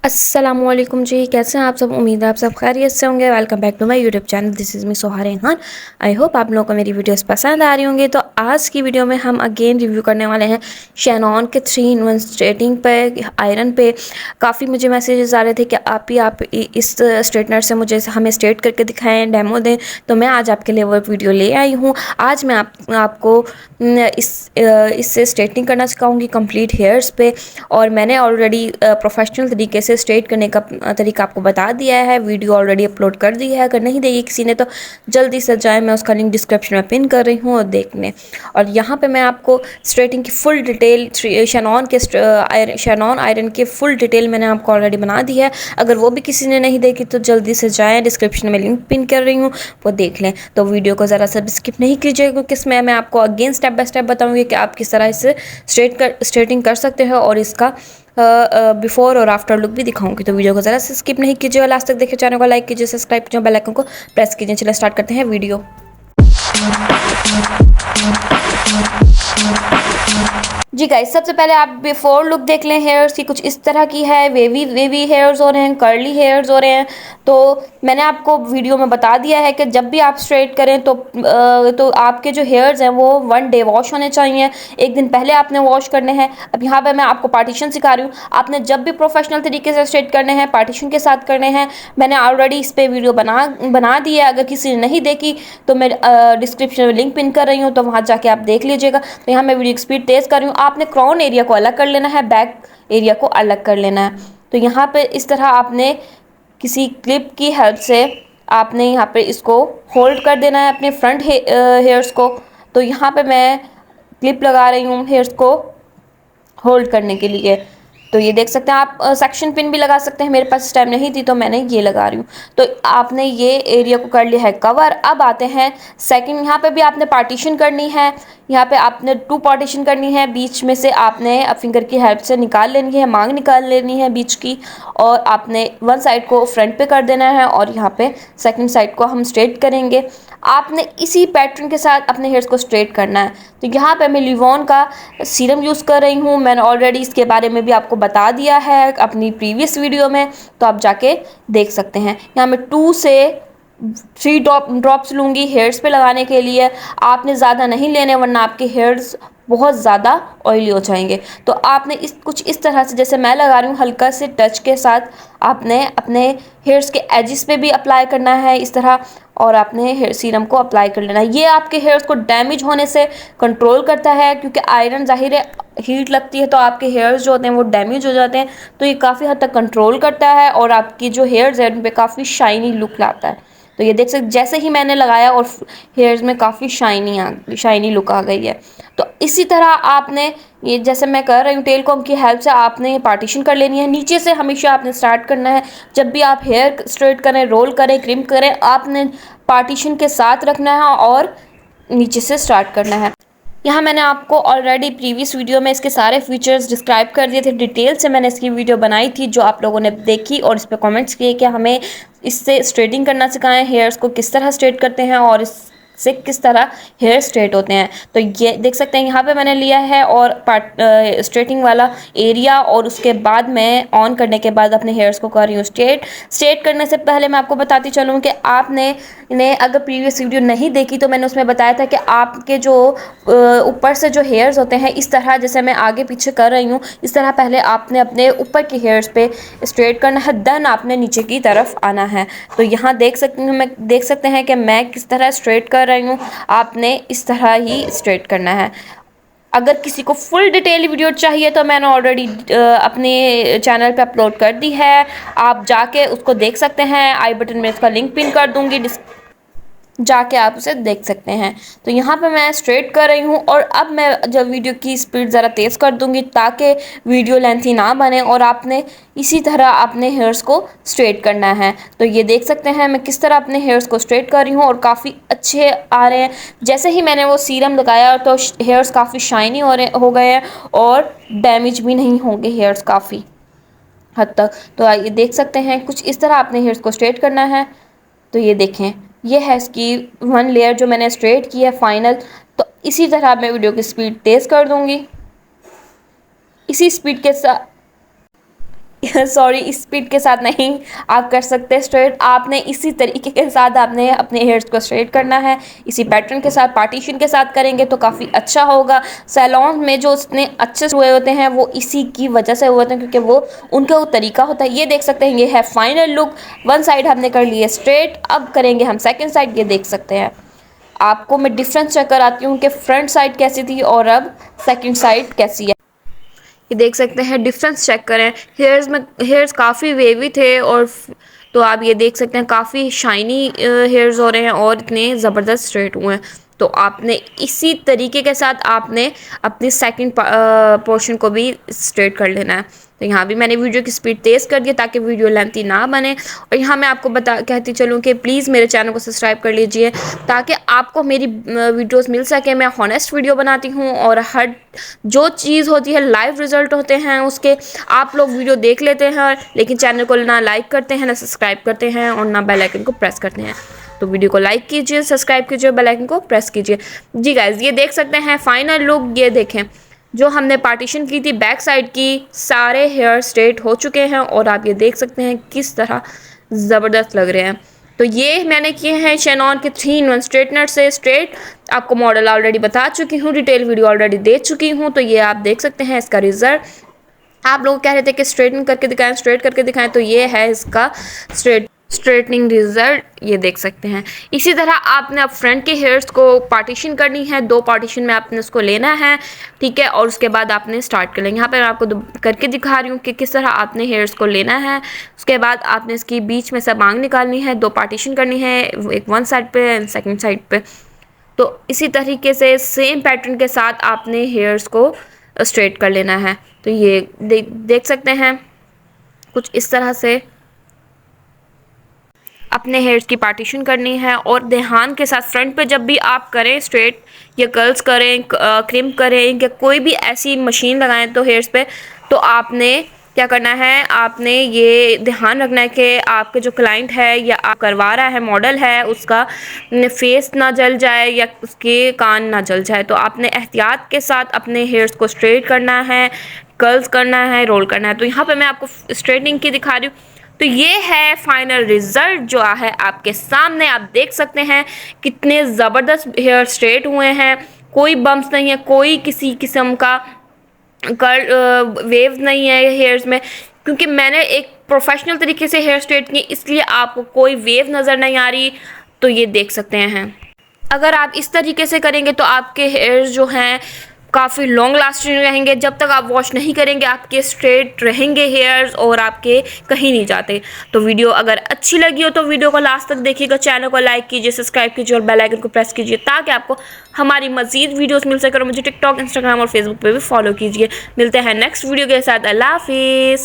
अस्सलामुअलैकुम जी, कैसे हैं आप सब। उम्मीद है आप सब खैरियत से होंगे। Welcome back to my YouTube channel. This is me Soha Rehan. I hope आप लोगों को मेरी वीडियोस पसंद आ रही होंगी। तो आज की वीडियो में हम अगेन रिव्यू करने वाले हैं शैनॉन के 3-in-1 स्ट्रेटिंग पे, आयरन पे। काफ़ी मुझे मैसेजेस आ रहे थे कि आप इस स्ट्रेटनर से मुझे हमें स्ट्रेट करके दिखाएं, डेमो दें। तो मैं आज आपके लिए वो वीडियो ले आई हूँ। आज मैं आपको इससे स्ट्रेटनिंग करना सिखाऊंगी कंप्लीट हेयर्स पे। और मैंने ऑलरेडी प्रोफेशनल तरीके से स्ट्रेट करने का तरीका आपको बता दिया है, वीडियो ऑलरेडी अपलोड कर दी है। अगर नहीं देखी किसी ने तो जल्दी से जाए, मैं उसका लिंक डिस्क्रिप्शन में पिन कर रही हूँ और देखने। और यहाँ पे मैं आपको स्ट्रेटिंग की फुल डिटेल शैनॉन आयरन की फुल डिटेल मैंने आपको ऑलरेडी बना दी है। अगर वो भी किसी ने नहीं देखी तो जल्दी से जाए, डिस्क्रिप्शन में लिंक पिन कर रही हूँ, वो देख लें। तो वीडियो को ज़रा सा स्किप नहीं कीजिएगा, क्योंकि इसमें मैं आपको अगेन स्टेप बाय स्टेप बताऊँगी कि आप किस तरह इसे स्ट्रेटिंग कर सकते हैं और इसका बिफोर और आफ्टर लुक भी दिखाऊंगी। तो वीडियो को ज़रा से स्किप नहीं कीजिएगा, लास्ट तक देखिए। चैनल को लाइक कीजिए, सब्सक्राइब कीजिए, बेल आइकन को प्रेस कीजिए। चलिए स्टार्ट करते हैं वीडियो। जी गाइस, सबसे पहले आप बिफोर लुक देख लें। हेयर्स की कुछ इस तरह की है, वेवी वेवी हेयर्स हो रहे हैं, कर्ली हेयर्स हो रहे हैं। तो मैंने आपको वीडियो में बता दिया है कि जब भी आप स्ट्रेट करें तो आपके जो हेयर्स हैं वो 1 डे वॉश होने चाहिए। एक दिन पहले आपने वॉश करने हैं। अब यहाँ पे मैं आपको पार्टीशन सिखा रही हूँ। आपने जब भी प्रोफेशनल तरीके से स्ट्रेट करने हैं, पार्टीशन के साथ करने हैं। मैंने ऑलरेडी इस पर वीडियो बना दी है। अगर किसी ने नहीं देखी तो मैं डिस्क्रिप्शन में लिंक पिन कर रही हूँ, तो वहाँ जाके आप देख लीजिएगा। तो यहाँ मैं वीडियो की स्पीड तेज़ कर रही हूँ। आपने क्राउन एरिया को अलग कर लेना है, बैक एरिया को अलग कर लेना है। तो यहाँ पे इस तरह आपने किसी क्लिप की हेल्प से आपने यहाँ पे इसको होल्ड कर देना है अपने फ्रंट हेयर्स को। तो यहाँ पे मैं क्लिप लगा रही हूँ हेयर्स को होल्ड करने के लिए। तो ये देख सकते हैं आप। सेक्शन पिन भी लगा सकते हैं, मेरे पास इस टाइम नहीं थी तो मैंने ये लगा रही हूँ। तो आपने ये एरिया को कर लिया है कवर। अब आते हैं सेकंड। यहाँ पे भी आपने पार्टीशन करनी है। यहाँ पे आपने 2 पार्टीशन करनी है। बीच में से आपने फिंगर की हेल्प से निकाल लेनी है, मांग निकाल लेनी है बीच की। और आपने 1 साइड को फ्रंट पे कर देना है और यहाँ पे सेकंड साइड को हम स्ट्रेट करेंगे। आपने इसी पैटर्न के साथ अपने हेयर्स को स्ट्रेट करना है। तो यहाँ पे मैं लिवॉन का सीरम यूज़ कर रही हूँ। मैंने ऑलरेडी इसके बारे में भी आपको बता दिया है अपनी प्रीवियस वीडियो में, तो आप जाके देख सकते हैं। यहाँ मैं 2 से 3 ड्रॉप्स लूँगी हेयर्स पे लगाने के लिए। आपने ज़्यादा नहीं लेने, वरना आपके हेयर्स बहुत ज़्यादा ऑयली हो जाएंगे। तो आपने कुछ इस तरह से, जैसे मैं लगा रही हूँ, हल्का से टच के साथ आपने अपने हेयर्स के एजिस पे भी अप्लाई करना है इस तरह। और आपने हेयर सीरम को अप्लाई कर लेना है। ये आपके हेयर्स को डैमेज होने से कंट्रोल करता है, क्योंकि आयरन ज़ाहिर है हीट लगती है तो आपके हेयर्स जो होते हैं वो डैमेज हो जाते हैं। तो ये काफ़ी हद तक कंट्रोल करता है और आपकी जो हेयर्स हैं उन पर काफ़ी शाइनी लुक लाता है। तो ये देख सकते, जैसे ही मैंने लगाया और हेयर्स में काफ़ी शाइनी लुक आ गई है। तो इसी तरह आपने ये, जैसे मैं कर रही हूँ, टेल कॉम्ब की हेल्प से आपने पार्टीशन कर लेनी है। नीचे से हमेशा आपने स्टार्ट करना है। जब भी आप हेयर स्ट्रेट करें, रोल करें, क्रिम करें, आपने पार्टीशन के साथ रखना है और नीचे से स्टार्ट करना है। यहाँ मैंने आपको ऑलरेडी प्रीवियस वीडियो में इसके सारे फीचर्स डिस्क्राइब कर दिए थे। डिटेल से मैंने इसकी वीडियो बनाई थी, जो आप लोगों ने देखी और इस पर कमेंट्स किए कि हमें इससे स्ट्रेटिंग करना सिखाएं, हेयर्स को किस तरह स्ट्रेट करते हैं और इससे किस तरह हेयर स्ट्रेट होते हैं। तो ये देख सकते हैं यहाँ पे मैंने लिया है और स्ट्रेटिंग वाला एरिया, और उसके बाद मैं ऑन करने के बाद अपने हेयर्स को कर रही हूँ स्ट्रेट करने से पहले मैं आपको बताती चलूँ कि आपने अगर प्रीवियस वीडियो नहीं देखी तो मैंने उसमें बताया था कि आपके जो ऊपर से जो हेयर्स होते हैं, इस तरह जैसे मैं आगे पीछे कर रही हूँ, इस तरह पहले आपने अपने ऊपर के हेयर्स पे स्ट्रेट करना है, देन आपने नीचे की तरफ आना है। तो यहाँ देख सकते हैं कि मैं किस तरह स्ट्रेट कर रही हूँ। आपने इस तरह ही स्ट्रेट करना है। अगर किसी को फुल डिटेल वीडियो चाहिए तो मैंने ऑलरेडी अपने चैनल पे अपलोड कर दी है, आप जाके उसको देख सकते हैं। आई बटन में उसका लिंक पिन कर दूँगी, जाके आप उसे देख सकते हैं। तो यहाँ पे मैं स्ट्रेट कर रही हूँ और अब मैं जब वीडियो की स्पीड ज़रा तेज़ कर दूँगी ताकि वीडियो लेंथी ना बने, और आपने इसी तरह अपने हेयर्स को स्ट्रेट करना है। तो ये देख सकते हैं मैं किस तरह अपने हेयर्स को स्ट्रेट कर रही हूँ और काफ़ी अच्छे आ रहे हैं। जैसे ही मैंने वो सीरम लगाया तो हेयर्स काफ़ी शाइनी हो गए हैं और डैमेज भी नहीं होंगे हेयर्स काफ़ी हद तक। तो ये देख सकते हैं कुछ इस तरह अपने हेयर्स को स्ट्रेट करना है। तो ये देखें, ये है इसकी 1 लेयर जो मैंने स्ट्रेट की है फाइनल। तो इसी तरह मैं वीडियो की स्पीड तेज़ कर दूंगी। इसी स्पीड के साथ सॉरी, स्पीड के साथ नहीं आप कर सकते स्ट्रेट। आपने इसी तरीके के साथ आपने अपने हेयर्स को स्ट्रेट करना है, इसी पैटर्न के साथ, पार्टीशन के साथ करेंगे तो काफ़ी अच्छा होगा। सैलून में जो इतने अच्छे हुए होते हैं वो इसी की वजह से हुए होते हैं, क्योंकि वो उनका वो तरीका होता है। ये देख सकते हैं, ये है फाइनल लुक। वन साइड हमने कर ली है स्ट्रेट, अब करेंगे हम सेकेंड साइड। ये देख सकते हैं, आपको मैं डिफरेंस चेक कराती हूँ कि फ्रंट साइड कैसी थी और अब सेकेंड साइड कैसी है। ये देख सकते हैं, डिफरेंस चेक करें। हेयर्स काफ़ी वेवी थे और तो आप ये देख सकते हैं काफ़ी शाइनी हेयर्स हो रहे हैं और इतने ज़बरदस्त स्ट्रेट हुए हैं। तो आपने इसी तरीके के साथ आपने अपनी सेकंड पोर्शन को भी स्ट्रेट कर लेना है। तो यहाँ भी मैंने वीडियो की स्पीड तेज़ कर दी ताकि वीडियो लेंथी ना बने। और यहाँ मैं आपको कहती चलूँ कि प्लीज़ मेरे चैनल को सब्सक्राइब कर लीजिए ताकि आपको मेरी वीडियोस मिल सके। मैं हॉनेस्ट वीडियो बनाती हूँ और हर जो चीज़ होती है लाइव रिजल्ट होते हैं उसके। आप लोग वीडियो देख लेते हैं लेकिन चैनल को ना लाइक करते हैं, ना सब्सक्राइब करते हैं और ना बेल आइकन को प्रेस करते हैं। तो वीडियो को लाइक कीजिए, सब्सक्राइब कीजिए, बेल आइकन को प्रेस कीजिए। जी गाइज, ये देख सकते हैं फाइनल लुक। ये देखें, जो हमने पार्टीशन की थी बैक साइड की, सारे हेयर स्ट्रेट हो चुके हैं और आप ये देख सकते हैं किस तरह ज़बरदस्त लग रहे हैं। तो ये मैंने किए हैं शेनॉन के 3-in-1 स्ट्रेटनर से स्ट्रेट। आपको मॉडल ऑलरेडी बता चुकी हूँ, डिटेल वीडियो ऑलरेडी दे चुकी हूँ। तो ये आप देख सकते हैं इसका रिजल्ट। आप लोग कह रहे थे कि स्ट्रेटन करके दिखाएं, स्ट्रेट करके दिखाएं, तो ये है इसका स्ट्रेटनिंग रिजल्ट। ये देख सकते हैं। इसी तरह आपने अब फ्रंट के हेयर्स को पार्टीशन करनी है, 2 पार्टीशन में आपने उसको लेना है, ठीक है। और उसके बाद आपने स्टार्ट कर लेंगे। यहाँ पर मैं आपको करके दिखा रही हूँ कि किस तरह आपने हेयर्स को लेना है। उसके बाद आपने इसकी बीच में से मांग निकालनी है, 2 पार्टीशन करनी है, एक वन साइड पे एंड सेकेंड साइड पे। तो इसी तरीके से सेम पैटर्न के साथ आपने हेयर्स को स्ट्रेट कर लेना है। तो ये देख सकते हैं कुछ इस तरह से अपने हेयर्स की पार्टीशन करनी है। और ध्यान के साथ फ्रंट पे जब भी आप करें स्ट्रेट या कर्ल्स करें, क्रिम्प करें या कोई भी ऐसी मशीन लगाएं तो हेयर्स पे, तो आपने क्या करना है, आपने ये ध्यान रखना है कि आपके जो क्लाइंट है या आप करवा रहा है मॉडल है उसका फेस ना जल जाए या उसके कान ना जल जाए। तो आपने एहतियात के साथ अपने हेयर्स को स्ट्रेट करना है, कर्ल्स करना है, रोल करना है। तो यहाँ पे मैं आपको स्ट्रेटनिंग की दिखा रही हूँ। तो ये है फाइनल रिजल्ट जो है आपके सामने। आप देख सकते हैं कितने ज़बरदस्त हेयर स्ट्रेट हुए हैं, कोई बम्प्स नहीं है, कोई किसी किस्म का वेव्स नहीं है हेयर्स में, क्योंकि मैंने एक प्रोफेशनल तरीके से हेयर स्ट्रेट की, इसलिए आपको कोई वेव नज़र नहीं आ रही। तो ये देख सकते हैं, अगर आप इस तरीके से करेंगे तो आपके हेयर्स जो हैं काफ़ी लॉन्ग लास्टिंग रहेंगे। जब तक आप वॉश नहीं करेंगे आपके स्ट्रेट रहेंगे हेयर्स और आपके कहीं नहीं जाते। तो वीडियो अगर अच्छी लगी हो तो वीडियो को लास्ट तक देखिएगा, चैनल को लाइक कीजिए, सब्सक्राइब कीजिए और बेल आइकन को प्रेस कीजिए ताकि आपको हमारी मज़ीद वीडियोस मिल सके। और मुझे टिकटॉक, इंस्टाग्राम और फेसबुक पे भी फॉलो कीजिए। मिलते हैं नेक्स्ट वीडियो के साथ। अल्लाह हाफिज़।